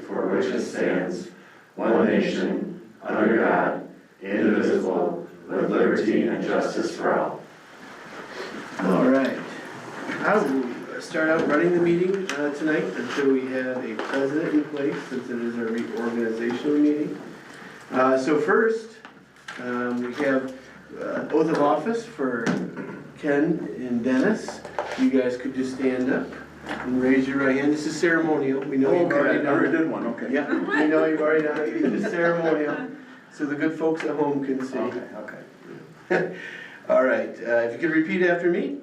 for which it stands, one nation, under God, indivisible, with liberty and justice for all. All right. I will start out running the meeting tonight until we have a president in place, since it is a reorganizational meeting. So first, we have oath of office for Ken and Dennis. You guys could just stand up and raise your right hand. This is ceremonial. We know you've already done it. I already did one, okay. Yeah, we know you've already done it. It's just ceremonial, so the good folks at home can see. Okay. All right, if you could repeat after me.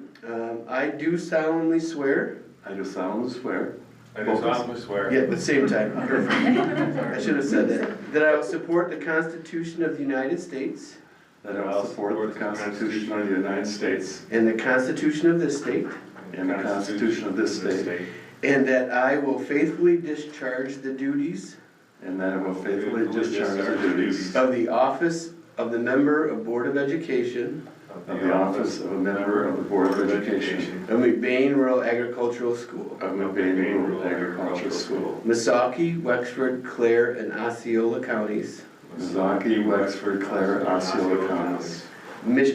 I do solemnly swear. I do solemnly swear. I do solemnly swear. Yeah, at the same time. Perfect. I should have said that. That I will support the Constitution of the United States. That I will support the Constitution of the United States. And the Constitution of this state. And the Constitution of this state. And that I will faithfully discharge the duties. And that I will faithfully discharge the duties. Of the office of the member of Board of Education. Of the office of a member of the Board of Education. Of McBain Rural Agricultural School. Of McBain Rural Agricultural School. Missaukee, Wexford, Clare, and Osceola counties. Missaukee, Wexford, Clare, Osceola counties.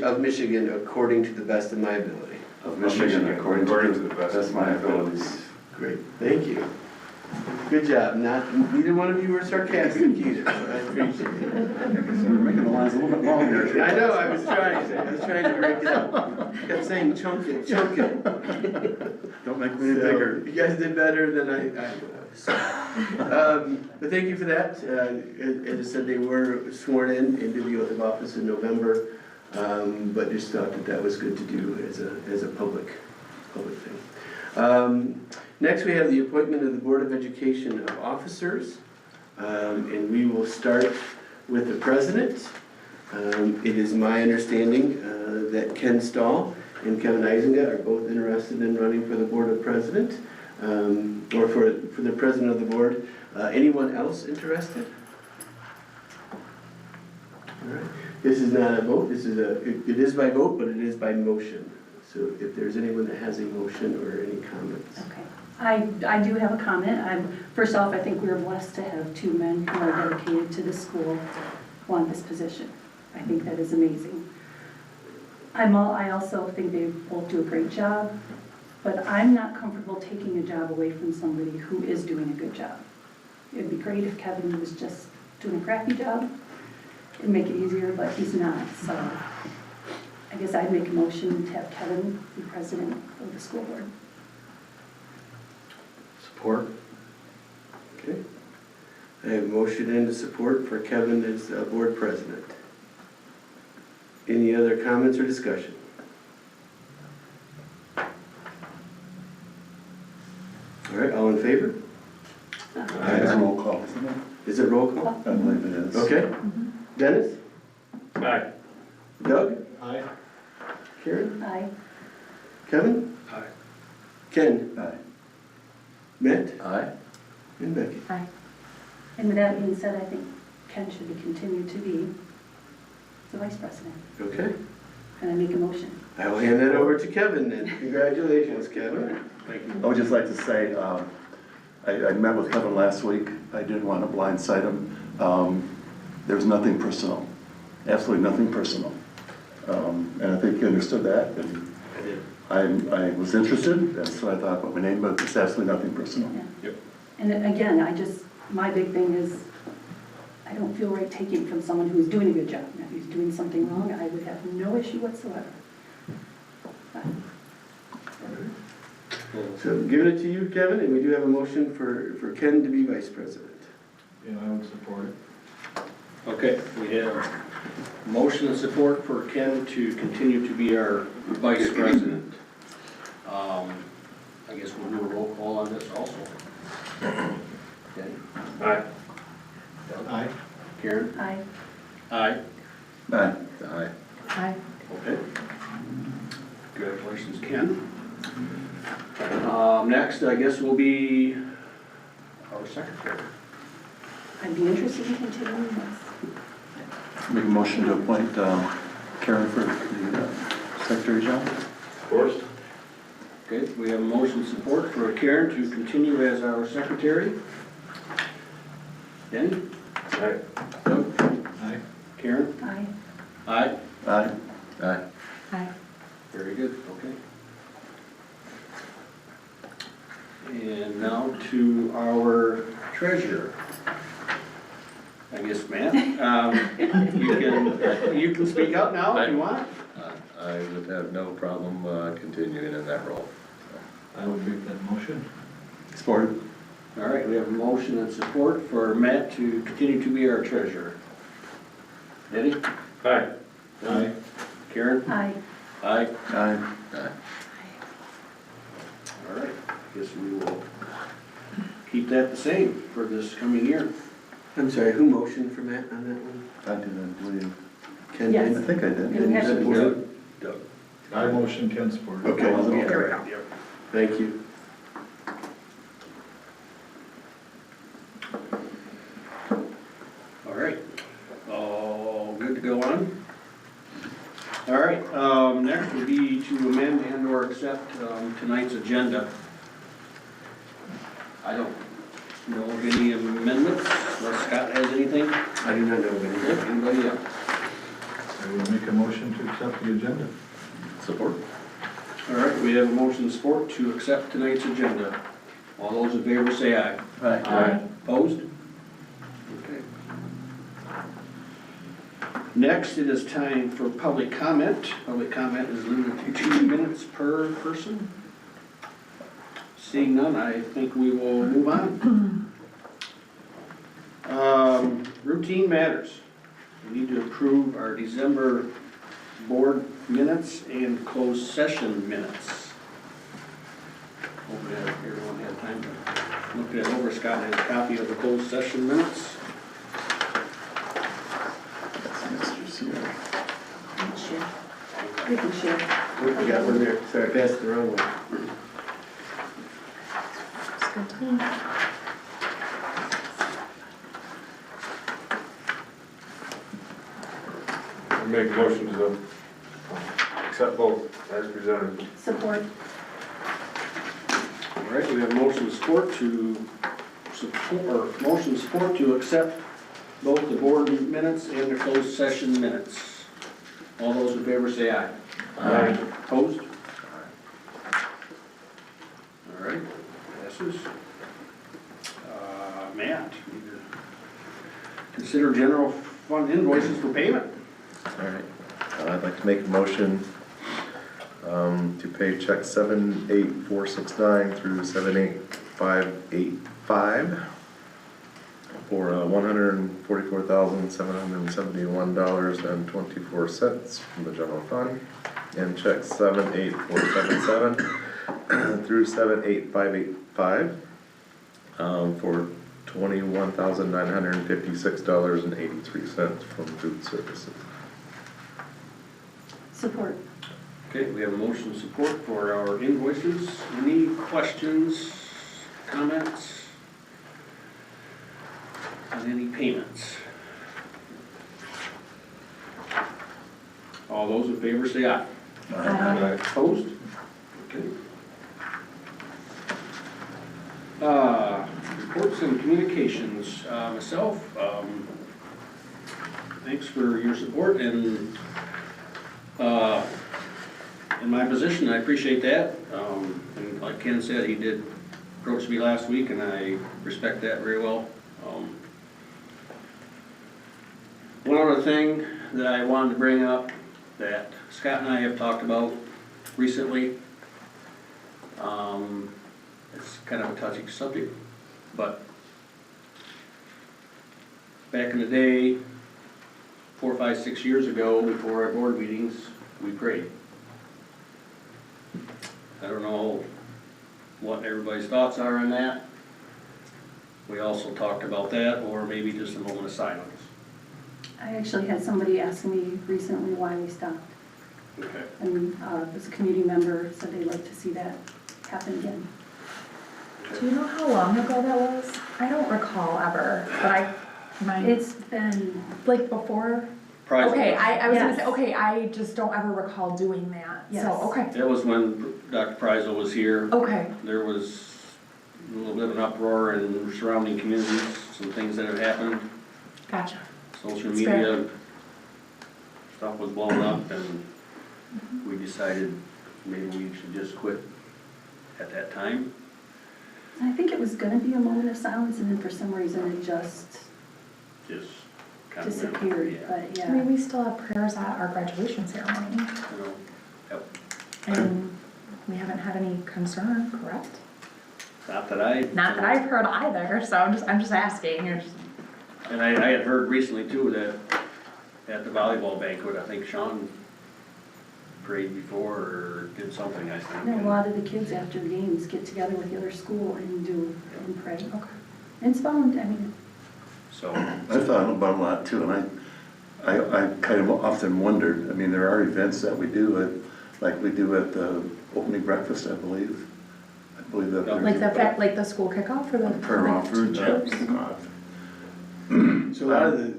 Of Michigan, according to the best of my ability. Of Michigan, according to the best of my abilities. Great, thank you. Good job. Neither one of you were sarcastic either, so I appreciate it. So we're making the lines a little bit longer. I know, I was trying to break it up. Kept saying chunk it, chunk it. Don't make me any bigger. You guys did better than I was. But thank you for that. As I said, they were sworn in into the oath of office in November, but just thought that was good to do as a public thing. Next, we have the appointment of the Board of Education of officers, and we will start with the president. It is my understanding that Ken Stahl and Kevin Eisenga are both interested in running for the Board of President, or for the president of the board. Anyone else interested? All right. This is not a vote. This is it is by vote, but it is by motion. So if there's anyone that has a motion or any comments. Okay. I do have a comment. First off, I think we are blessed to have two men who are dedicated to the school on this position. I think that is amazing. I also think they both do a great job, but I'm not comfortable taking a job away from somebody who is doing a good job. It'd be great if Kevin was just doing a crappy job. It'd make it easier, but he's not. So I guess I'd make a motion to have Kevin be president of the school board. Support. Okay. I have a motion and a support for Kevin as board president. Any other comments or discussion? All right, all in favor? It's a roll call, isn't it? Is it roll call? I believe it is. Okay. Dennis? Aye. Doug? Aye. Karen? Aye. Kevin? Aye. Ken? Aye. Matt? Aye. And Becky? Aye. And with that being said, I think Ken should continue to be the vice president. Okay. And I make a motion. I will hand that over to Kevin then. Congratulations, Kevin. Thank you. I would just like to say, I met with Kevin last week. I didn't want to blindside him. There's nothing personal, absolutely nothing personal. And I think he understood that. And I did. I was interested, and so I thought, put my name, but it's absolutely nothing personal. Yeah. Yep. And then again, my big thing is, I don't feel right taking from someone who's doing a good job. Now, if he's doing something wrong, I would have no issue whatsoever. But So giving it to you, Kevin, and we do have a motion for Ken to be vice president. Yeah, I would support it. Okay, we have motion and support for Ken to continue to be our vice president. I guess we'll do a roll call on this also. Okay. Aye. Aye. Karen? aye. Aye. Aye. Aye. Aye. Okay. Congratulations, Ken. Next, I guess, will be our secretary. I'd be interested in continuing this. Make a motion to appoint Karen for the secretary job. Of course. Okay, we have a motion support for Karen to continue as our secretary. Denny? Aye. Doug? Aye. Karen? Aye. Aye. Aye. Aye. Aye. Very good, okay. And now to our treasurer. I guess, Matt, you can speak up now if you want. I would have no problem continuing in that role. I would make that motion. Supported. All right, we have a motion and support for Matt to continue to be our treasurer. Eddie? Aye. Aye. Karen? Aye. Aye. Aye. All right, guess we will keep that the same for this coming year. I'm sorry, who motioned for Matt on that one? I did, I believe. Ken Yes. I did? think I did. And we have to- Doug? Doug. I motion Ken support. Okay, Okay, okay, yep. thank you. All right, all good to go on? All right, next would be to amend and or accept tonight's agenda. I don't know of any amendments, unless Scott has anything. I do not know of any. Anybody else? I will make a motion to accept the agenda. Support? All right, we have a motion and support to accept tonight's agenda. All those in favor say aye. Aye. Opposed? Okay. Next, it is time for public comment. Public comment is limited to 2 minutes per person. Seeing none, I think we will move on. Routine matters. We need to approve our December board minutes and closed session minutes. Hope that everyone had time to look that over. Scott has a copy of the closed session minutes. That's Mr. Sierra. We can share. Oh, we got one there, sorry, I passed the wrong one. It's good to me. I make a motion to accept both as presented. Support. All right, we have motion support to accept both the board minutes and the closed session minutes. All those in favor say aye. Aye. Opposed? All right, passes. Matt, you need to consider general fund invoices for payment. All right. I'd like to make a motion to pay check 78469 through 78585 for $144,771.24 from the general fund, and check 78477 through 78585 for $21,956.83 from food services. Support. Okay, we have a motion support for our invoices. Any questions, comments on any payments? All those in favor say aye. Aye. Opposed? Okay. Reports and communications. Myself, thanks for your support and in my position, I appreciate that. And like Ken said, he did approach me last week and I respect that very well. One other thing that I wanted to bring up that Scott and I have talked about recently, it's kind of a touchy subject, but back in the day, 4, 5, 6 years ago, before our board meetings, we prayed. I don't know what everybody's thoughts are on that. We also talked about that, or maybe just a moment of silence. I actually had somebody ask me recently why we stopped. Okay. And this community member said they'd like to see that happen again. Do you know how long ago that was? I don't recall ever, but It's been, like before? Prize- Okay, I was gonna Yes. say, okay, I just don't ever recall doing that, Yes. so, okay, That was when Dr. Prizel was here. okay, There was a little bit of an uproar in surrounding communities, some things that have happened. Gotcha. Social That's fair. media stuff was blown up, and we decided maybe we should just quit at that time. I think it was gonna be a moment of silence, and then for some reason it just Just kind of went, disappeared, yeah, but I mean, yeah. we still have prayers at our graduation ceremony, you know, yep. and we haven't had any concern, correct? Not that I. Not that I've heard either, so I'm just asking. And I had heard recently too that at the volleyball banquet, I think Sean prayed before or did something, I think. I know a lot of the kids after the games get together with the other school and do, and pray. Okay. And it's fun, I mean, So, I thought about it a lot too, and I kind of often wondered, I mean, there are events that we do like we do at the opening breakfast, I believe. I believe that there's. Like the fact, like the school kickoff for the Prayer offered, teachers? So a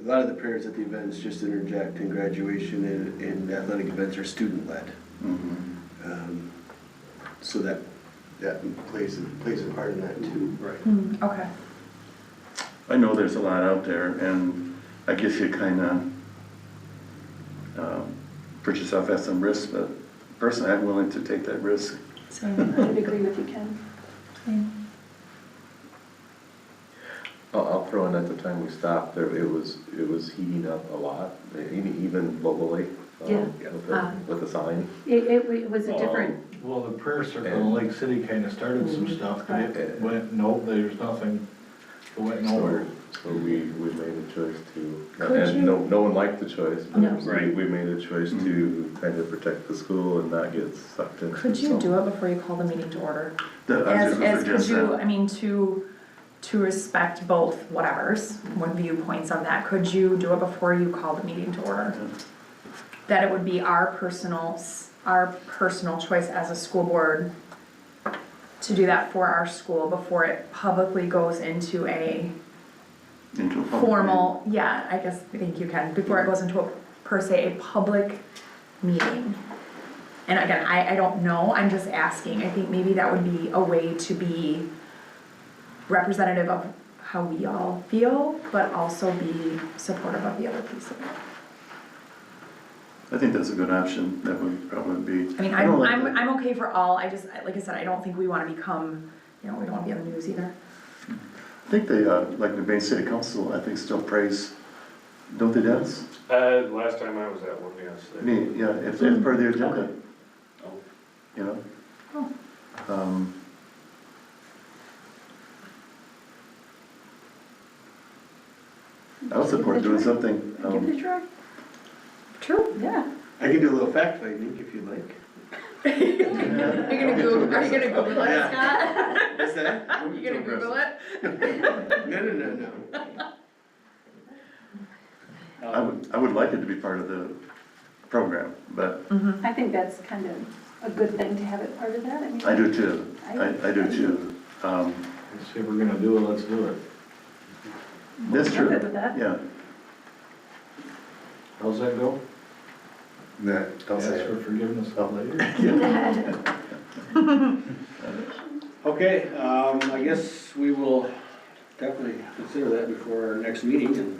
lot of the prayers at the events, just interject, in graduation and athletic events are student-led. So that plays a part in that too. right. Okay. I know there's a lot out there, and I guess you kind of put yourself at some risk, but personally, I'm willing to take that risk. Same. I would agree with you, Ken. Same. I'll throw in at the time we stopped, there, it was heating up a lot, even locally. Yeah. With the sign. It was a different, Well, the prayer circle in Lake City kind of started some stuff, but it went, no, there's nothing, it went nowhere. So we made a choice to, Could and you- no one liked the choice, but No. Right. we made a choice to kind of protect the school and not get sucked into. Could you do it before you call the meeting to order? I was As, just gonna could suggest you, that. I mean, to respect both whatevers, what viewpoints of that, could you do it before you call the meeting to order? That it would be our personal choice as a school board to do that for our school before it publicly goes into a Into a public formal, yeah, I guess, I think you can, before it goes into a, per se, a public meeting. And again, I don't know, I'm just asking, I think maybe that would be a way to be representative of how we all feel, but also be supportive of the other piece of it. I think that's a good option, that would probably be. I mean, don't like that. I'm okay for all, like I said, I don't think we wanna become, we don't wanna be on the news either. I think they, like the McBain City Council, I think still prays, don't they, Dennis? Last time I was at one, yes. I mean, yeah, it's part of the agenda, Oh, you know? Oh. I would support doing something, give it a try, True. yeah. I can do a little fact finding if you'd like. Are you gonna Google it, Yeah. Scott? What's that? Are you gonna Google it? No. I would like it to be part of the program, but I think that's kind of a good thing to have it part of that, I mean. I do too, I do too. Let's say we're gonna do it, let's do it. That's I'm true, good with that. yeah. How's that go? Don't Ask for forgiveness later. okay, I guess we will definitely consider that before our next meeting and,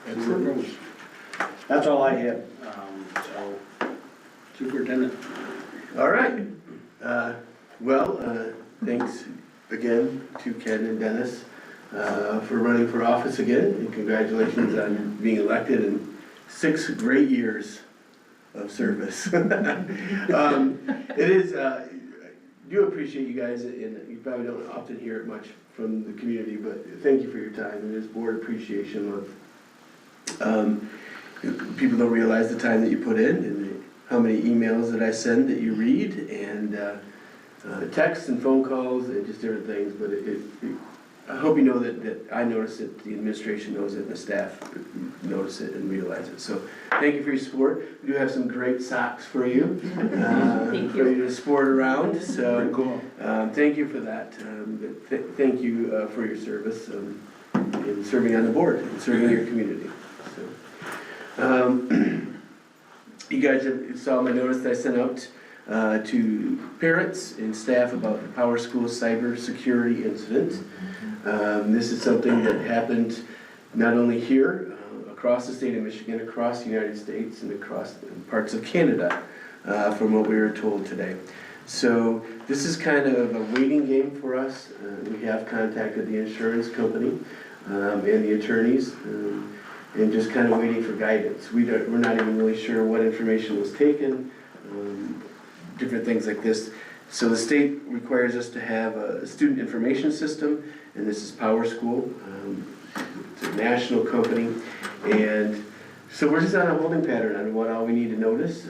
see where it goes. That's all I had, so, Superintendent. All right. Thanks again to Ken and Dennis for running for office again, and congratulations on being elected and 6 great years of service. It is, I do appreciate you guys, and you probably don't often hear it much from the community, but thank you for your time. It is Board Appreciation Month. People don't realize the time that you put in and how many emails that I send that you read, and texts and phone calls and just different things, but I hope you know that I notice it, the administration knows it, and the staff notice it and realize it. So thank you for your support. We do have some great socks for you. Thank For you. you to sport around, so. Very cool. Thank you for that. Thank you for your service in serving on the board and serving your community. So, you guys saw my notice that I sent out to parents and staff about the Power School cybersecurity incident. This is something that happened not only here, across the state of Michigan, across the United States, and across parts of Canada, from what we were told today. So this is kind of a waiting game for us. We have contacted the insurance company and the attorneys, and just kind of waiting for guidance. We're not even really sure what information was taken, different things like this. So the state requires us to have a student information system, and this is Power School. It's a national company, and so we're just on a holding pattern on what all we need to notice,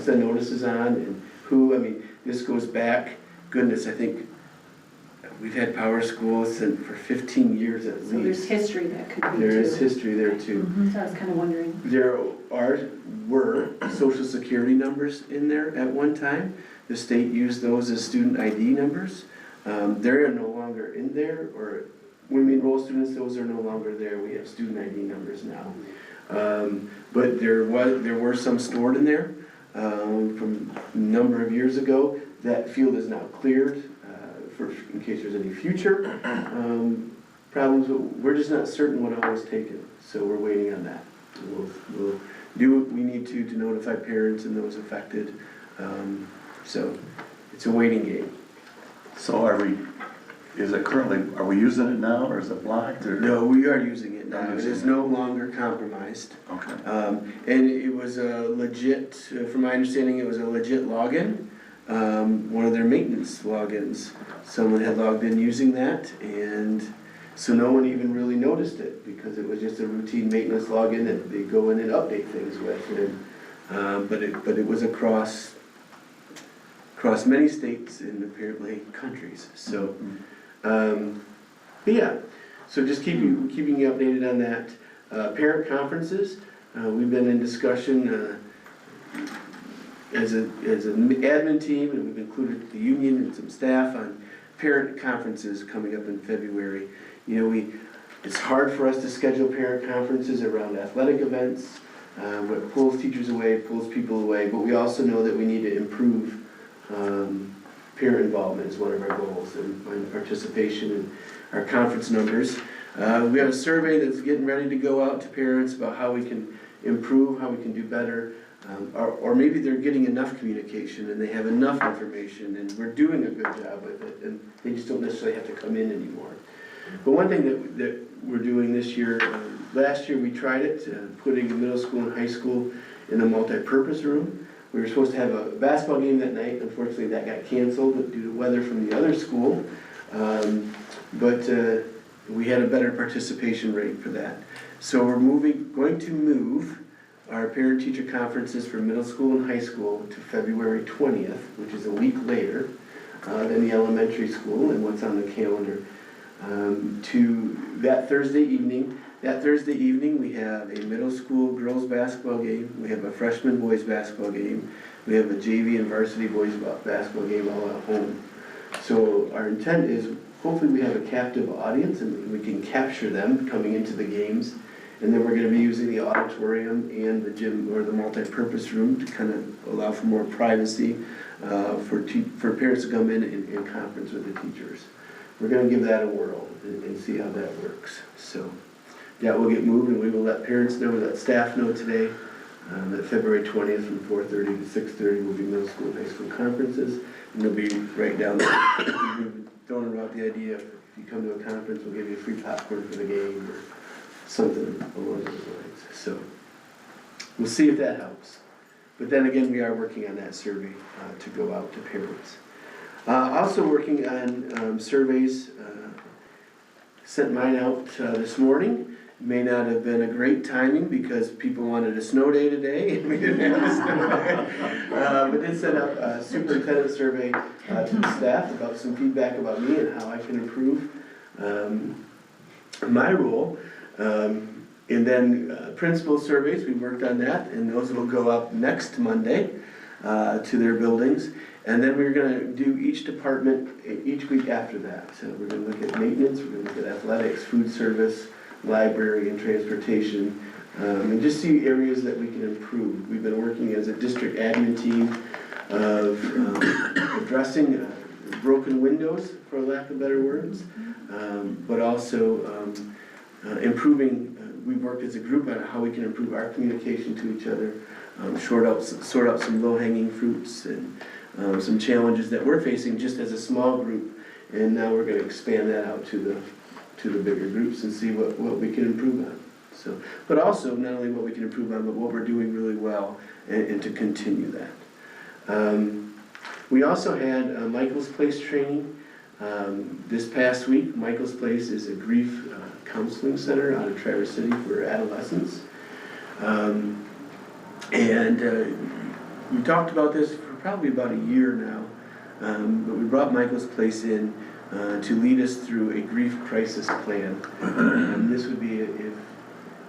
send notices on, and who. I mean, this goes back, goodness, I think we've had Power School for 15 years at least. So there's history that could be too. There is history there too. So I was kind of wondering. There were social security numbers in there at one time. The state used those as student ID numbers. They're no longer in there, or when we enroll students, those are no longer there. We have student ID numbers now. But there were some stored in there from a number of years ago. That field is now cleared in case there's any future problems. But we're just not certain what all was taken, so we're waiting on that. We'll do what we need to notify parents and those affected. So it's a waiting game. So are we using it now, or is it blocked, or? No, we are using it now. It is no longer compromised. Okay. And it was a legit, from my understanding, it was a legit login. One of their maintenance logins. Someone had logged in using that, and so no one even really noticed it because it was just a routine maintenance login that they go in and update things with. And, but it was across many states and apparently countries. So, but yeah, so just keeping you updated on that. Parent conferences, we've been in discussion as an admin team, and we've included the union and some staff on parent conferences coming up in February. You know, it's hard for us to schedule parent conferences around athletic events. It pulls teachers away, pulls people away, but we also know that we need to improve parent involvement is one of our goals, and participation in our conference numbers. We have a survey that's getting ready to go out to parents about how we can improve, how we can do better, or maybe they're getting enough communication and they have enough information and we're doing a good job with it, and they just don't necessarily have to come in anymore. But one thing that we're doing this year, last year we tried it, putting middle school and high school in a multi-purpose room. We were supposed to have a basketball game that night. Unfortunately, that got canceled due to weather from the other school. But we had a better participation rate for that. So we're going to move our parent-teacher conferences for middle school and high school to February 20th, which is a week later than the elementary school and what's on the calendar, to that Thursday evening. That Thursday evening, we have a middle school girls basketball game, we have a freshman boys basketball game, we have a JV and varsity boys basketball game all at home. So our intent is, hopefully we have a captive audience and we can capture them coming into the games. And then we're going to be using the auditorium and the gym or the multi-purpose room to kind of allow for more privacy for parents to come in and conference with the teachers. We're going to give that a whirl and see how that works. So that will get moved, and we will let parents know, let staff know today that February 20th from 4:30 to 6:30 will be middle school and high school conferences. And they'll be right down there. We've thrown about the idea, if you come to a conference, we'll give you free popcorn for the game or something along those lines. So we'll see if that helps. But then again, we are working on that survey to go out to parents. Also working on surveys, sent mine out this morning. May not have been a great timing because people wanted a snow day today and we didn't have a snow day. But did send out a superintendent survey to the staff about some feedback about me and how I can improve my role. And then principal surveys, we worked on that, and those will go up next Monday to their buildings. And then we're going to do each department each week after that. So we're going to look at maintenance, we're going to look at athletics, food service, library, and transportation, and just see areas that we can improve. We've been working as a district admin team of addressing broken windows, for lack of better words, but also improving, we worked as a group on how we can improve our communication to each other, sort out some low-hanging fruits and some challenges that we're facing just as a small group. And now we're gonna expand that out to the bigger groups and see what we can improve on. So, but also not only what we can improve on, but what we're doing really well and to continue that. We also had Michael's Place training this past week. Michael's Place is a grief counseling center out of Traverse City for adolescents. We talked about this for probably about a year now, but we brought Michael's Place in to lead us through a grief crisis plan. This would be if,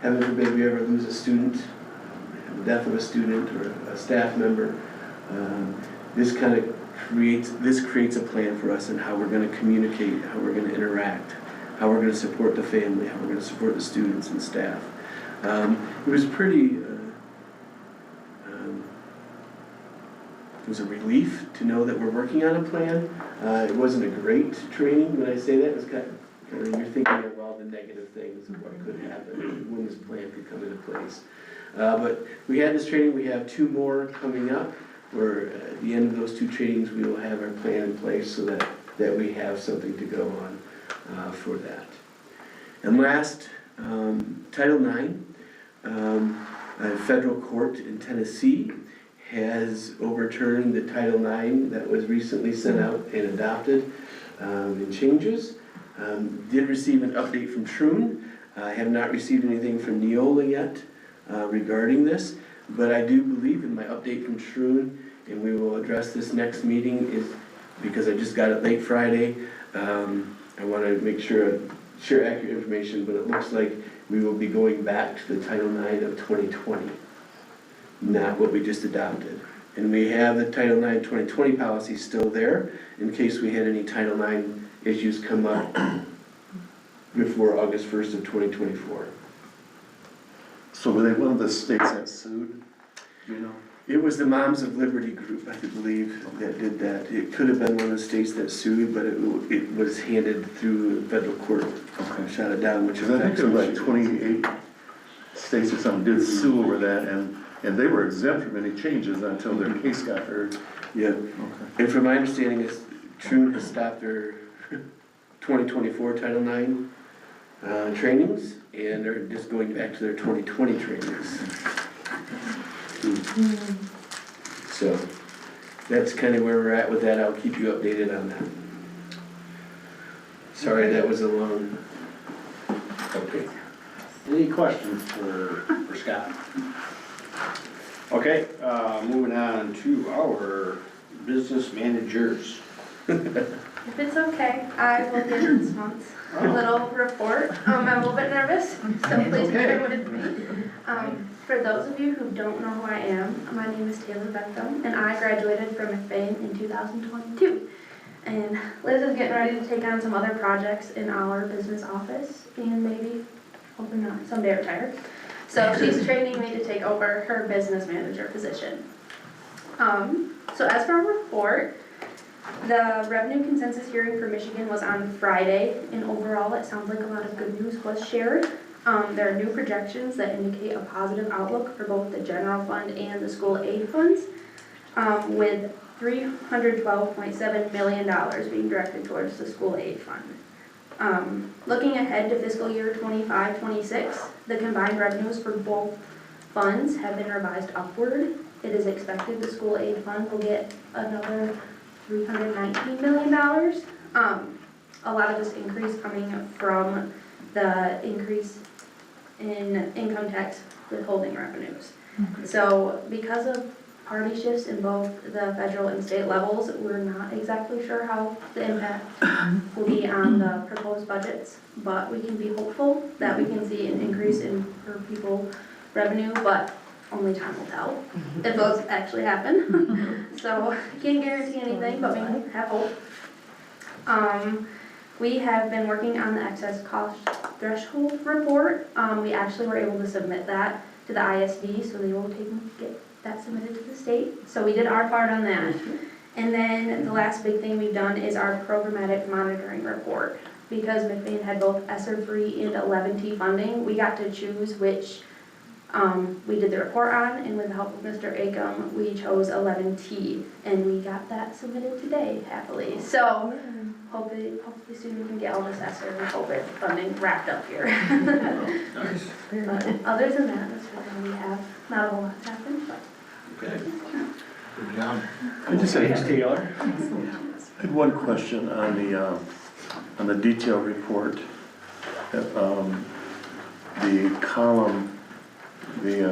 heaven forbid, we ever lose a student, the death of a student or a staff member, this creates a plan for us on how we're going to communicate, how we're going to interact, how we're going to support the family, how we're going to support the students and staff. It was pretty. It was a relief to know that we're working on a plan. It wasn't a great training when I say that. It was kind of you're thinking of all the negative things of what could happen when this plan could come into place. But we had this training. We have 2 more coming up. Where at the end of those 2 trainings, we will have our plan in place so that we have something to go on for that. And last, Title IX, a federal court in Tennessee has overturned the Title IX that was recently sent out and adopted in changes. Did receive an update from Troon. I have not received anything from Neola yet regarding this, but I do believe in my update from Troon, and we will address this next meeting, is because I just got it late Friday. I want to make sure I share accurate information, but it looks like we will be going back to the Title IX of 2020. Not what we just adopted. And we have the Title IX 2020 policy still there in case we had any Title IX issues come up before August 1st of 2024. So were they one of the states that sued? Do you know? It was the Moms of Liberty group, I believe, that did that. It could have been one of the states that sued, but it was handed through the federal court. Okay. Shot it down, which Because I think there were like 28 states or something did sue over that, and they were exempt from any changes until their case got heard. Yeah. Okay. And from my understanding, is Troon has stopped their 2024 Title IX trainings, and they're just going back to their 2020 trainings. So that's kind of where we're at with that. I'll keep you updated on that. Sorry, that was a long. Okay. Any questions for Scott? Okay, moving on to our business managers. If it's okay, I will give this month's little report. I'm a little bit nervous, so please bear with me. For those of you who don't know who I am, my name is Taylor Bentham, and I graduated from McBain in 2022. And Liz is getting ready to take on some other projects in our business office, and maybe, hopefully not, someday retire. So she's training me to take over her business manager position. So as for our report, the revenue consensus hearing for Michigan was on Friday, and overall it sounds like a lot of good news was shared. There are new projections that indicate a positive outlook for both the general fund and the school aid funds, with $312.7 million being directed towards the school aid fund. Looking ahead to fiscal year 25-26, the combined revenues for both funds have been revised upward. It is expected the school aid fund will get another $319 million. A lot of this increase coming from the increase in income tax withholding revenues. So because of party shifts in both the federal and state levels, we're not exactly sure how the impact will be on the proposed budgets, but we can be hopeful that we can see an increase in per pupil revenue, but only time will tell if those actually happen. So can't guarantee anything, but we have hope. We have been working on the excess cost threshold report. We actually were able to submit that to the ISD, so they will that submitted to the state. So we did our part on that. And then the last big thing we've done is our programmatic monitoring report. Because McBain had both ESSER 3 and 11T funding, we got to choose which we did the report on, and with the help of Mr. Acom, we chose 11T, and we got that submitted today, happily. So hopefully soon we can get all this ESSER and COVID funding wrapped up here. Nice. But other than that, that's what we have. Not a whole lot's happened, but. Okay. Good job. I just Thanks, had, Taylor. I had one question on the detail report. The column, the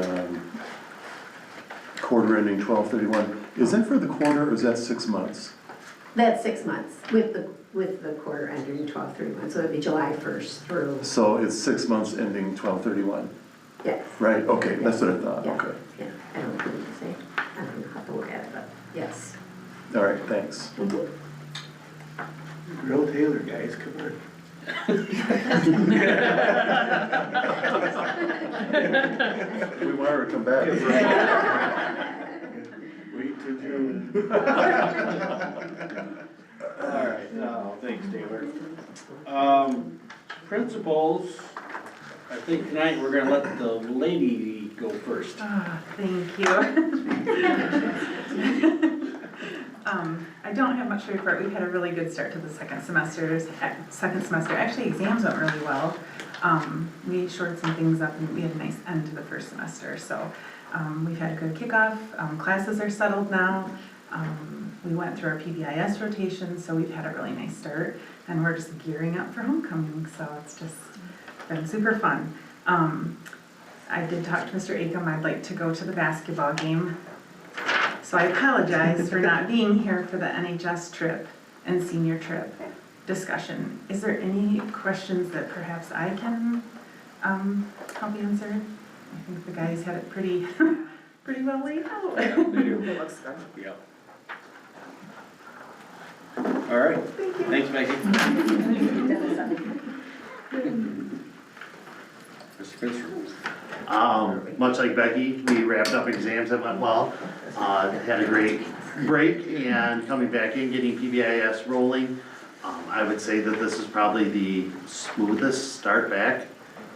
quarter ending 12/31, is that for the quarter or is that 6 months? That's 6 months with the quarter ending 12/31, so it'd be July 1st through, So it's 6 months ending 12/31, yes. right? Okay, that's what I thought, Yeah. okay. Yeah, I don't know what to say. I don't know how to look at it, but yes. All right, thanks. Grill Taylor, guys, come on. We want her to come back. Wait till June. All right, no, thanks, Taylor. Principals, I think tonight we're gonna let the lady go first. Thank you. I don't have much to report. We've had a really good start to the second semester. Actually, exams went really well. We shored some things up and we had a nice end to the first semester. So we've had a good kickoff. Classes are settled now. We went through our PBIS rotation, so we've had a really nice start. And we're just gearing up for homecoming, so it's just been super fun. I did talk to Mr. Acom. I'd like to go to the basketball game. So I apologize for not being here for the NHS trip and senior trip discussion. Is there any questions that perhaps I can help answer? I think the guys had it pretty well laid out. Yeah, they do. It looks good. Yeah. All right. Thank you. Thanks, Maggie. Mr. Spencer. Much like Becky, we wrapped up exams that went well. Had a great break and coming back in, getting PBIS rolling. I would say that this is probably the smoothest start back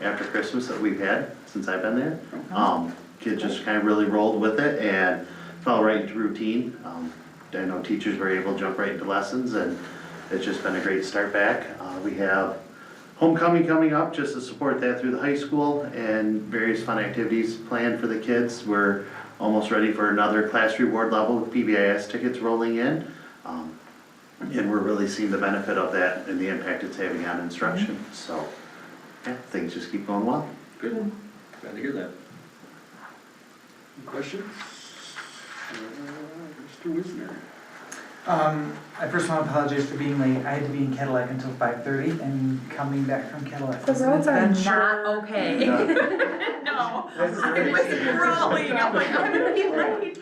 after Christmas that we've had since I've been there. Kids just kind of really rolled with it and fell right into routine. I know teachers were able to jump right into lessons, and it's just been a great start back. We have homecoming coming up just to support that through the high school, and various fun activities planned for the kids. We're almost ready for another class reward level with PBIS tickets rolling in. And we're really seeing the benefit of that and the impact it's having on instruction. So, yeah, things just keep going well. Good. Glad to hear that. Any questions? Mr. Wisner. I first want to apologize for being late. I had to be in Cadillac until 5:30 and coming back from Cadillac. The roads are adventure. not okay. No, I was rolling, I'm like, I'm gonna be late.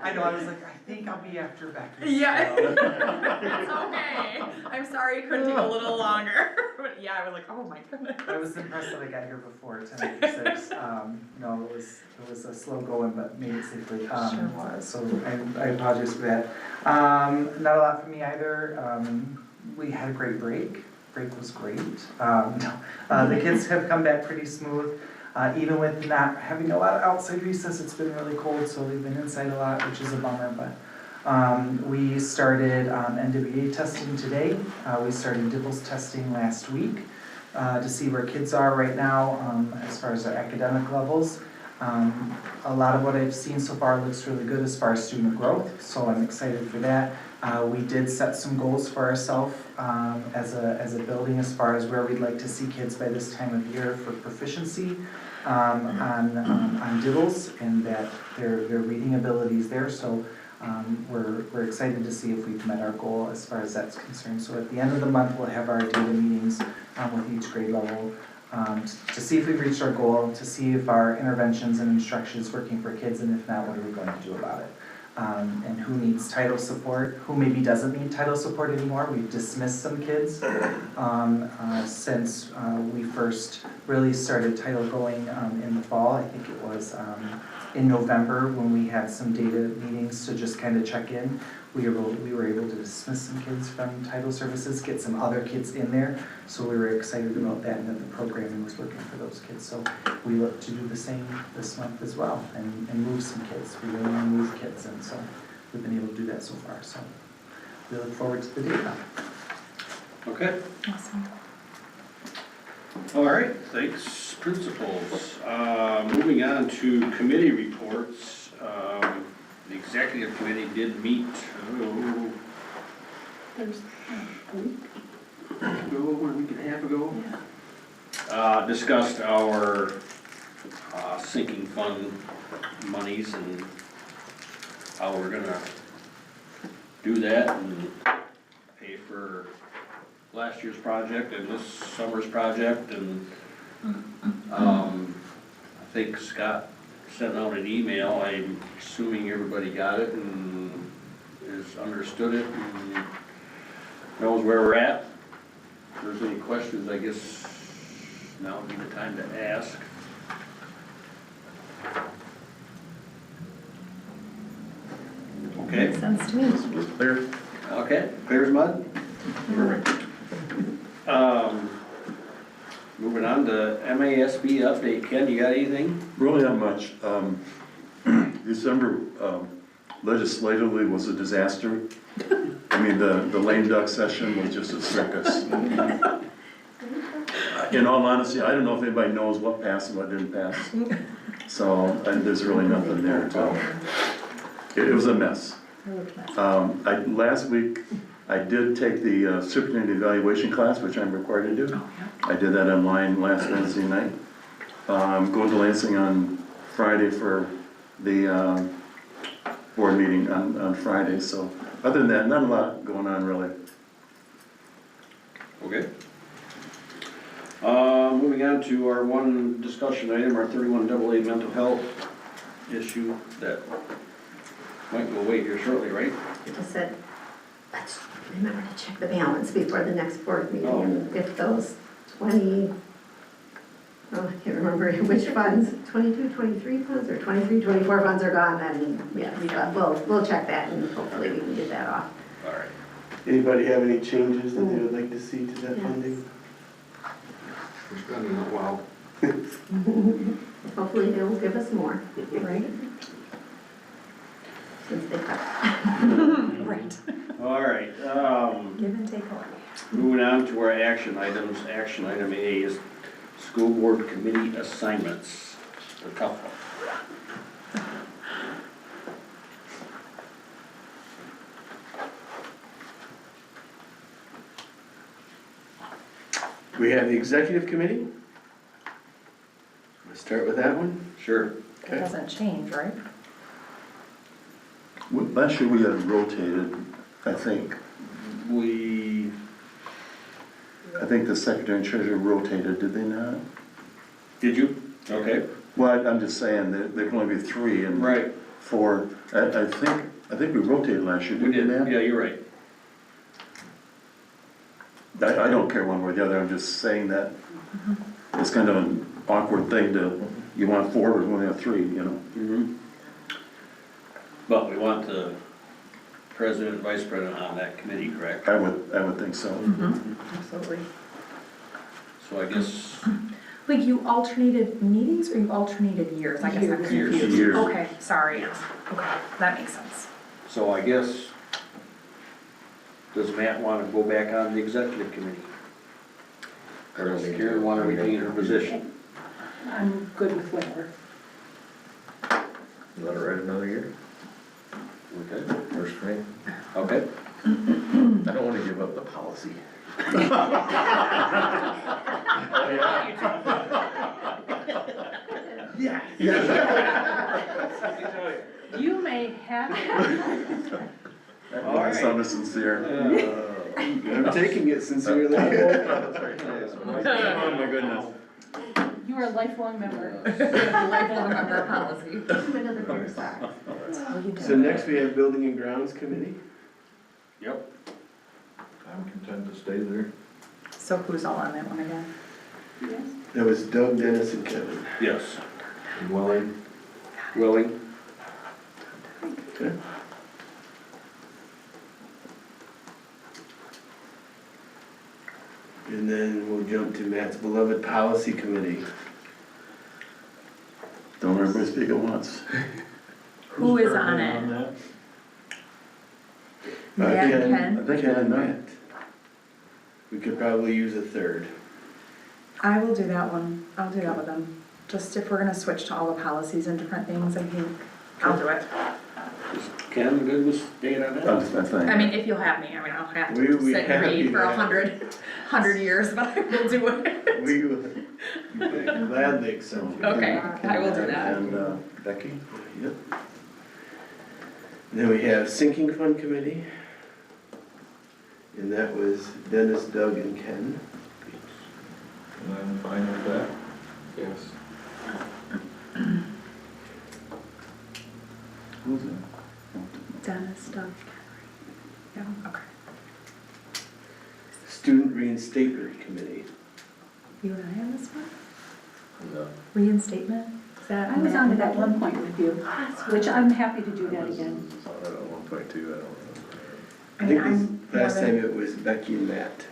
I know, I was like, I think I'll be after Becky. Yeah. It's okay. I'm sorry it couldn't take a little longer. But yeah, I was like, oh my goodness. I was impressed that I got here before 10:06. No, it was a slow going, but made it safely. Sure was. So I apologize for that. Not a lot for me either. We had a great break. Break was great. The kids have come back pretty smooth. Even with not having a lot of outside recess, it's been really cold, so they've been inside a lot, which is a bummer, but we started NWA testing today. We started DIBELS testing last week to see where kids are right now as far as their academic levels. A lot of what I've seen so far looks really good as far as student growth, so I'm excited for that. We did set some goals for ourselves as a building as far as where we'd like to see kids by this time of year for proficiency on DIBELS, and that their reading abilities there. So we're excited to see if we've met our goal as far as that's concerned. So at the end of the month, we'll have our data meetings with each grade level to see if we've reached our goal, to see if our interventions and instruction is working for kids, and if not, what are we going to do about it. and who needs title support, who maybe doesn't need title support anymore. We've dismissed some kids since we first really started title going in the fall. I think it was in November when we had some data meetings to just kind of check in. We were able to dismiss some kids from title services, get some other kids in there. So we were excited about that and that the programming was working for those kids. So we look to do the same this month as well and move some kids. We really want to move kids, and so we've been able to do that so far. So we look forward to the data. Okay, Awesome. all right, thanks, principals. Moving on to committee reports. The executive committee did meet, a week and a half ago. Discussed our sinking fund monies and how we're gonna do that and pay for last year's project and this summer's project, and I think Scott sent out an email. I'm assuming everybody got it and has understood it and knows where we're at. If there's any questions, I guess now would be the time to ask. Okay, Makes sense to me. clear. Okay, clear as mud? Moving on to MASB update. Ken, you got anything? Really not much. December legislatively was a disaster. I mean, the lame duck session was just a circus. In all honesty, I don't know if anybody knows what passed and what didn't pass. So, and there's really nothing there to, it was a mess. Last week, I did take the superintendent evaluation class, which I'm required to do. I did that online last Wednesday night. Going to Lansing on Friday for the board meeting on Friday. So other than that, not a lot going on really. Okay. Moving on to our one discussion item, our 31AA mental health issue that might go away here shortly, right? I just said, let's remember to check the balance before the next board meeting. Oh. And if those 20, I can't remember which funds, 22, 23 funds or 23, 24 funds are gone, then yeah, we'll check that and hopefully we can get that off. All right. Anybody have any changes that they would like to see to that Yes. funding? We're spending it well. Hopefully they will give us more, right? Since they cut. Right. All right. Give and take away. Moving on to our action items. Action item A is school board committee assignments. The tough one. We have the executive committee. Let's start with that one. Sure. It doesn't change, right? Last year we had rotated, I think. I think the secretary and treasurer rotated, did they not? Did you? Okay. Well, I'm just saying that there can only be 3 and Right. 4. I think we rotated last year, We didn't we, did. Matt? Yeah, you're right. I don't care one way or the other, I'm just saying that it's kind of an awkward thing to, you want 4 or you only have 3, you know? Mm-hmm. But we want the president and vice president on that committee, correct? I would think so. Absolutely. So I guess, Like you alternated meetings or you alternated years? I guess I'm Years. confused. Years. Okay, sorry. Okay, that makes sense. so I guess, does Matt want to go back on the executive committee? Or does Karen want to retain her position? I'm good with whatever. Let it ride another year. Okay. Works for me. Okay. I don't want to give up the policy. You may have it. All right. That sounded sincere. I'm taking it sincerely. Oh, my goodness. You are a lifelong member. Lifelong member policy. Give them another pair of socks. Well, you So did. next we have Building and Grounds Committee. Yep. I'm content to stay there. So who's all on that one again? That was Doug, Dennis, and Kevin. Yes. Willing. Willing? Okay. And then we'll jump to Matt's beloved Policy Committee. Don't everybody speak at once. Who is Who's on currently it? that? Matt and I Ken? think Ken and Matt. Matt. We could probably use a third. I will do that one. I'll do that with them. Just if we're gonna switch to all the policies and different things, I think I'll do it. Is Ken good with staying on that? That's fine. I mean, if you'll have me, I mean, I'll have We to sit and have read you for there. 100 years, but I will do it. We would gladly accept you. Okay, I will do that. And Becky? Yep. Then we have Sinking Fund Committee. And that was Dennis, Doug, and Ken. And I'm fine with that. Yes. Who's that? Dennis, Doug. Yeah, okay. Student Reinstatement Committee. You and I on this one? No. Reinstatement? Is that? I was on it at one point with you, which I'm happy to do that again. I don't know, 1.2, I don't know. I think last time it was Becky and Matt.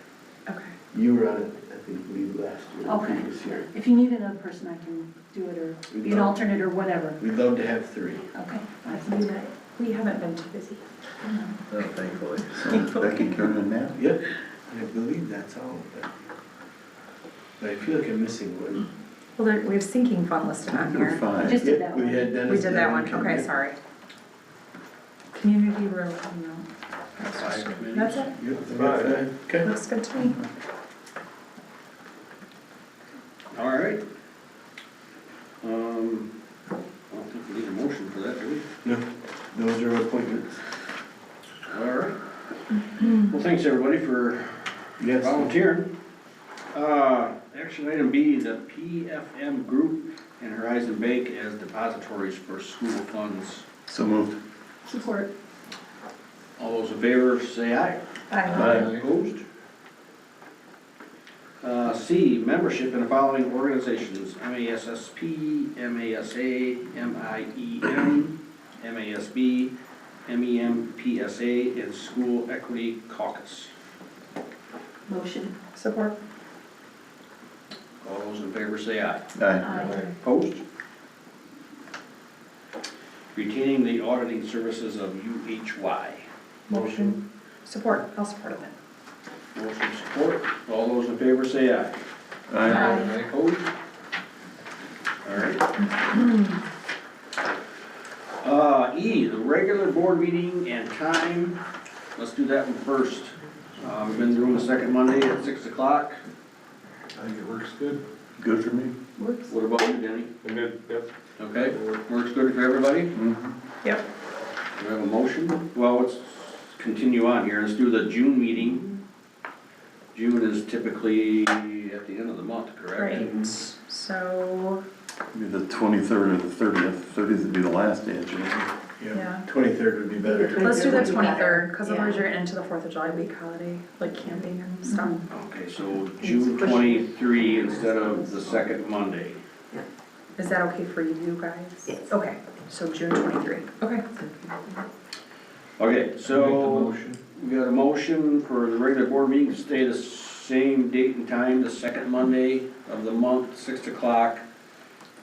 Okay. You were on it, I think, last year, or Okay. previous year. If you need another person, I can do it, or be an alternate or whatever. We'd love to have three. Okay. I can do that. We haven't been too busy. No, thankfully. So Becky, Karen, and Matt? Yep. I believe that's all of them. But I feel like I'm missing one. Well, we have sinking fund listed on You're here. I fine. just did Yep, that we one. had Dennis. We did that Doug, one, and Ken. okay, sorry. Community rural, no. Five committees? That's it? Yep, five. Okay. Looks good to me. All right. I don't think we need a motion for that, do we? No, those are appointments. All right. Well, thanks, everybody, for Yes. volunteering. Action item B, the PFM Group and Horizon Bank as depositories for school funds. So moved. Support. All those in favor, say aye. Aye. Opposed? C, membership in the following organizations: MASSP, MASA, MIEM, MASB, MEMPSA, and School Equity Caucus. Motion. Support. All those in favor say aye. Aye. Opposed? Retaining the auditing services of UHY. Motion. Support, I'll support it then. Motion support. All those in favor say aye. Aye. Opposed? All right. E, the regular board meeting and time. Let's do that one first. We've been doing the second Monday at 6 o'clock. I think it works good. Good for me. Works. What about you, Danny? I'm good, yep. Okay, works good for everybody? Mhm. Yep. Do we have a motion? Well, let's continue on here. Let's do the June meeting. June is typically at the end of the month, correct? Right, so, Maybe the 23rd or the 30th. 30th would be the last day of June. yeah. 23rd would be better. Let's do the 23rd would be better. 23rd, because otherwise you're into the 4th of July week holiday, like camping and stuff. Okay, so June 23 instead of the second Monday. Is that okay for you guys? Yes. Okay, so June 23. Okay. Okay, Make the so motion. we got a motion for the regular board meeting to stay the same date and time, the second Monday of the month, 6 o'clock,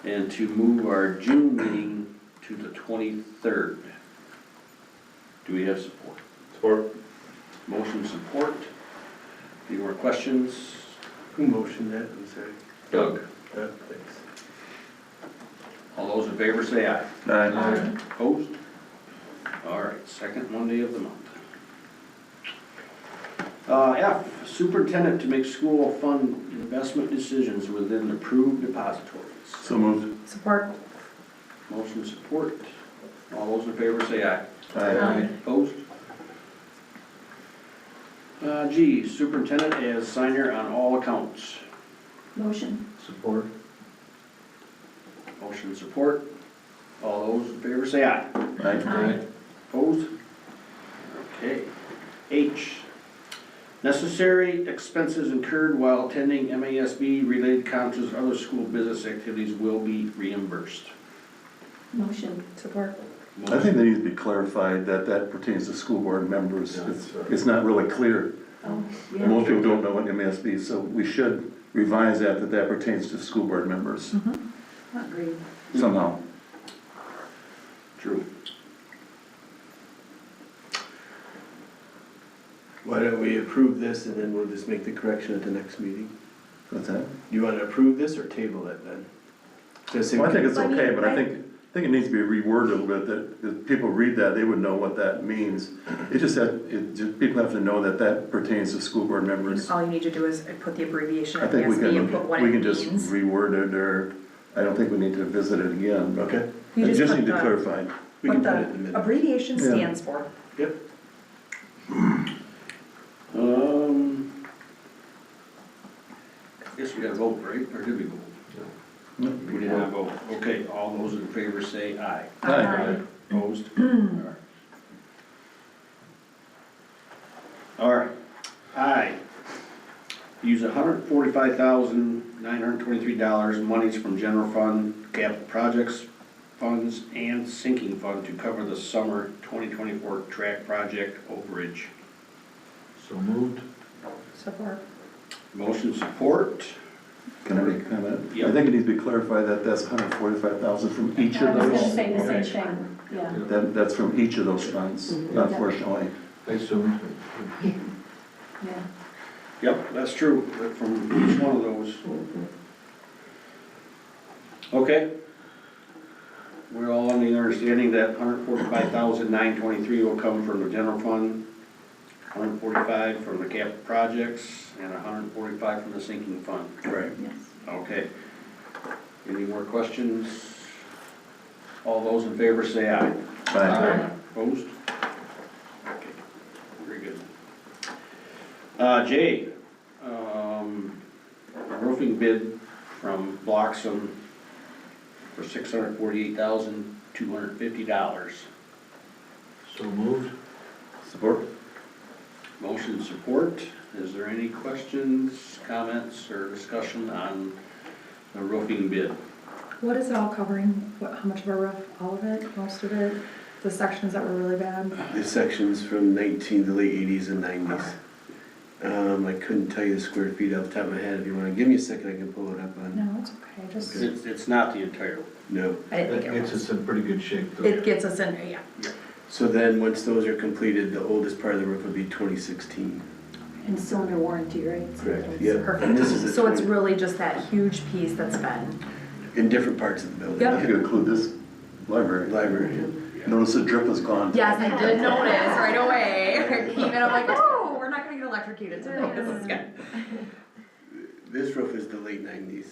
and to move our June meeting to the 23rd. Do we have support? Support. Motion support. Any more questions? Who motioned that? I'm sorry. Doug, Thanks. all those in favor say aye. Aye. Opposed? All right, second Monday of the month. F, superintendent to make school fund investment decisions within approved depositories. So moved. Support. Motion support. All those in favor say aye. Aye. Opposed? G, superintendent as signer on all accounts. Motion. Support. Motion support. All those in favor say aye. Aye. Opposed? Okay. H, necessary expenses incurred while attending MASB-related conferences or other school business activities will be reimbursed. Motion. Support. I think that needs to be clarified that that pertains to school board members. It's not really clear. Oh, Most people don't know what MASB is, so we should revise that that pertains to school board members Agreed. somehow. True. Why don't we approve this and then we'll just make the correction at the next meeting? What's that? You wanna approve this or table it then? Just in Well, I think it's I mean, okay, but I I- think it needs to be reworded a little bit, that if people read that, they would know what that means. It just people have to know that that pertains to school board members. All you need to do is put the abbreviation I of think MASB and put what we it can just means. reword it, or I don't think we need to visit it again. Okay. You I just just put need to the- clarify. We can What put it in the the minute. abbreviation Yeah. stands for. Yep. I guess we gotta vote, right? Or did we vote? No. We did not vote. Okay, all those in favor say aye. Aye. Opposed? All right. Aye. Use $145,923 monies from general fund, capital projects funds, and sinking fund to cover the summer 2024 track project overage. So moved. Support. Motion support. Can I make a comment? Yep. I think it needs to be clarified that that's 145,000 from each of I was gonna those. say the same thing, yeah. That's from each of those funds, unfortunately. I assumed. Yeah. Yep, that's true, from each one of those. Okay. We're all on the understanding that 145,923 will come from the general fund, 145 from the capital projects, and 145 from the sinking fund. Right. Yes. Okay. Any more questions? All those in favor say aye. Aye. Opposed? Okay, very good. J, roofing bid from Bloxham for $648,250. So moved. Support? Motion support. Is there any questions, comments, or discussion on the roofing bid? What is it all covering? How much of our roof? All of it? Most of it? The sections that were really bad? The sections from the late 80s and 90s. I couldn't tell you the square feet off the top of my head. If you wanna give me a second, I can pull it up on. No, it's okay, just, It's not the entire. No. I didn't think That it gets was. us in pretty good shape though. It gets us in, yeah. So then, once those are completed, the oldest part of the roof would be 2016. And still under warranty, right? So Correct, it's- yeah. And Perfect. this is a So it's 20 really just that huge piece that's been, in different parts of the building. Yep. You could include this library. Library. Notice the drip is gone. yes, I did notice right away. Came in, I'm like, oh, we're not gonna get electrocuted today, this is good. This roof is the late 90s,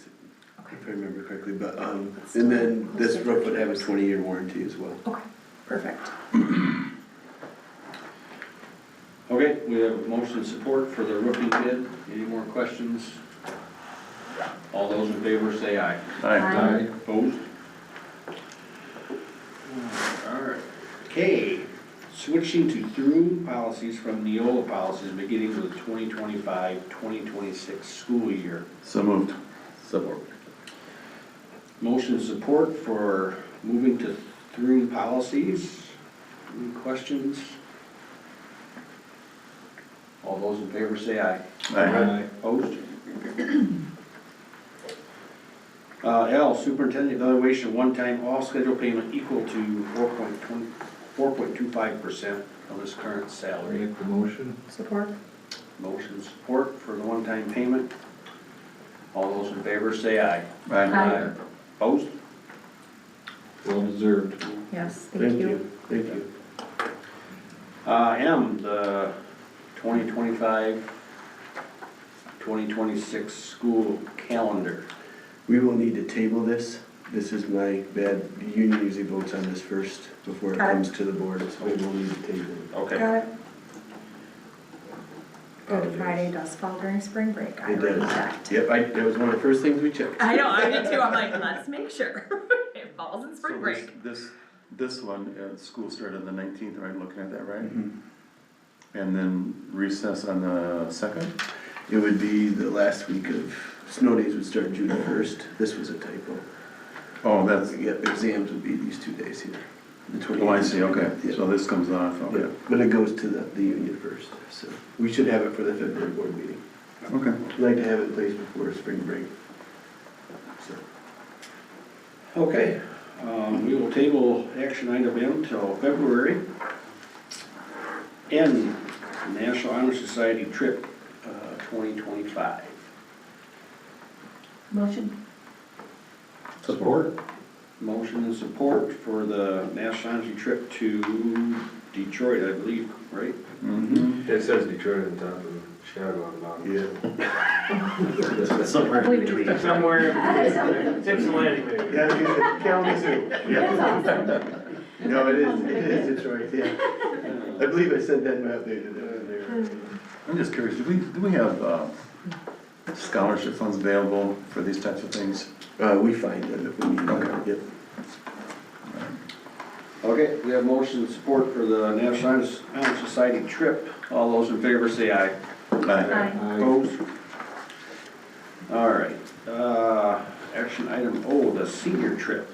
if I remember correctly, but, and then this roof would have a 20-year warranty as well. Okay, perfect. Okay, we have motion support for the roofing bid. Any more questions? All those in favor say aye. Aye. Opposed? All right. K, switching to through policies from Neola policies beginning with the 2025-2026 school year. So moved. Support. Motion support for moving to through policies. Any questions? All those in favor say aye. Aye. Opposed? L, superintendent evaluation, one-time off-schedule payment equal to 4.25% of his current salary. Make the motion. Support? Motion support for the one-time payment. All those in favor say aye. Aye. Opposed? Well deserved. Yes, thank you. Thank you. M, the 2025-2026 school calendar. We will need to table this. This is my bad. The union usually votes on this first before it Got it. comes to the board, so we will need to table it. Okay. Got it. Good Friday does fall during spring break, I It read does. that. Yep, that was one of the first things we checked. I know, I did too, I'm like, let's make sure it falls in spring break. This this one, school started on the 19th, right, looking at that, right? Mhm. And then recess on the 2nd? It would be the last week of, snow days would start June 1st. This was a typo. Oh, that's, Yep, exams would be these 2 days here. The 28th. oh, I see, okay, Yeah. so this comes off, Yeah, okay. but it goes to the union first, so we should have it for the February board meeting. Okay. We'd like to have it in place before spring break. So, Okay, we will table action item M till February. N, National Honor Society trip, 2025. Motion? Support? Motion and support for the National Honor Society trip to Detroit, I believe, right? Mhm. It says Detroit on top of the shadow on the bottom. yeah. Somewhere in between. Somewhere, Ypsilanti maybe. Yeah, Kalamazoo. That's awesome. No, it is Detroit, yeah. I believe I sent that in my updated there. I'm just curious, do we have scholarship funds available for these types of things? We find them if we need them. Okay. Yep. Okay, we have motion and support for the National Honor Society trip. All those in favor say aye. Aye. Opposed? All right, action item O, the senior trip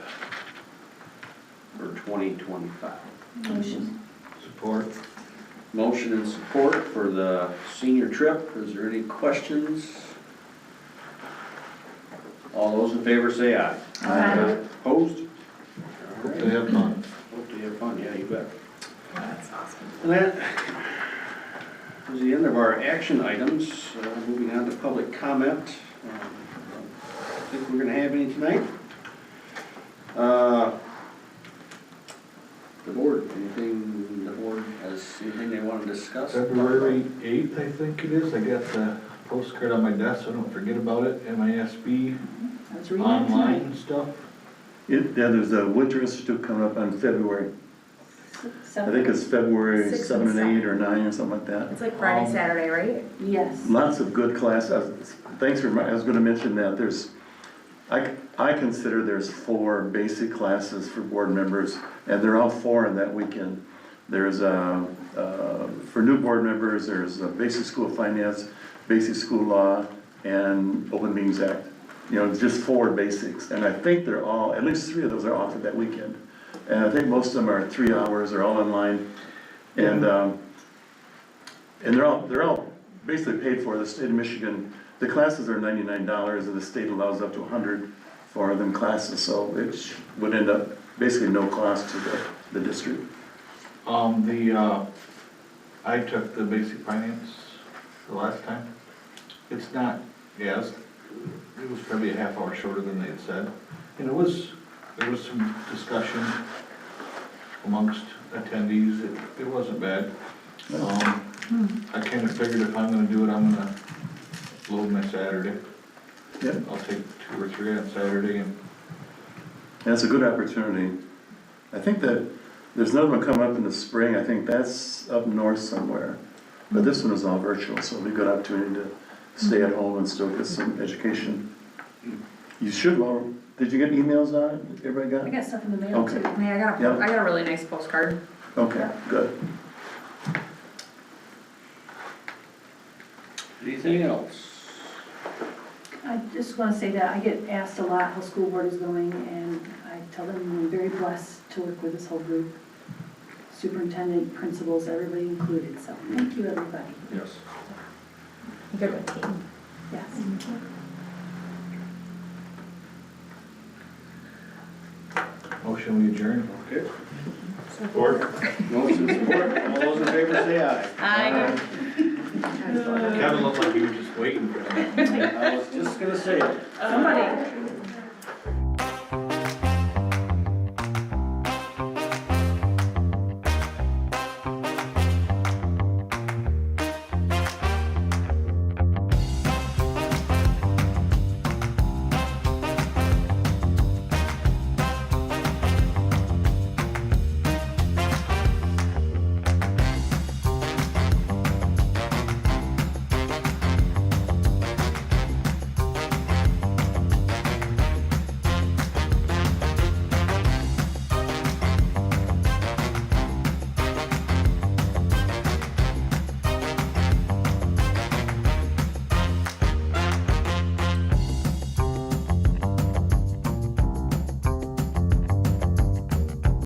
for 2025. Motion. Support. Motion and support for the senior trip. Is there any questions? All those in favor say aye. Aye. Opposed? Hope they have fun. Hope they have fun, yeah, you bet. That's awesome. And that is the end of our action items. Moving on to public comment. I don't think we're gonna have any tonight. The board, anything, the board has anything they want to discuss? February 8th, I think it is. I got the postcard on my desk, so don't forget about it. MISB I was reading it online tonight. and stuff. Yeah, there's a Winter Institute coming up on February. I think it's February 6 7 and and 8 or 9 or something like that. It's like Friday, Saturday, right? Yes. Lots of good classes. Thanks for, I was gonna mention that there's, I consider there's 4 basic classes for board members, and they're all 4 in that weekend. There's, for new board members, there's a basic school finance, basic school law, and open meetings act. You know, just 4 basics, and I think they're all, at least 3 of those are offered that weekend. And I think most of them are 3 hours, they're all online, and they're all basically paid for. The state of Michigan, the classes are $99, and the state allows up to $100 for them classes, so it would end up basically no cost to the district. I took the basic finance the last time. It's not, yes, it was probably a half hour shorter than they had said. And there was some discussion amongst attendees. It wasn't bad. I kind of figured if I'm gonna do it, I'm gonna load my Saturday. Yeah. I'll take 2 or 3 on Saturday and And it's a good opportunity. I think that there's another one coming up in the spring, I think that's up north somewhere. But this one is all virtual, so it'll be a good opportunity to stay at home and still get some education. You should, well, did you get emails on it? Everybody got I it? got stuff in the mail Okay. too. I mean, I got Yep. a really nice postcard. Okay, good. Anything else? I just want to say that I get asked a lot how school board is going, and I tell them I'm very blessed to work with this whole group. Superintendent, principals, everybody included, so thank you, everybody. Yes. Good team. Yes. motion we adjourn. Okay. Support. Motion and support. All those in favor say aye. Aye. Kevin looked like he was just waiting for that. I was just gonna say it. Somebody,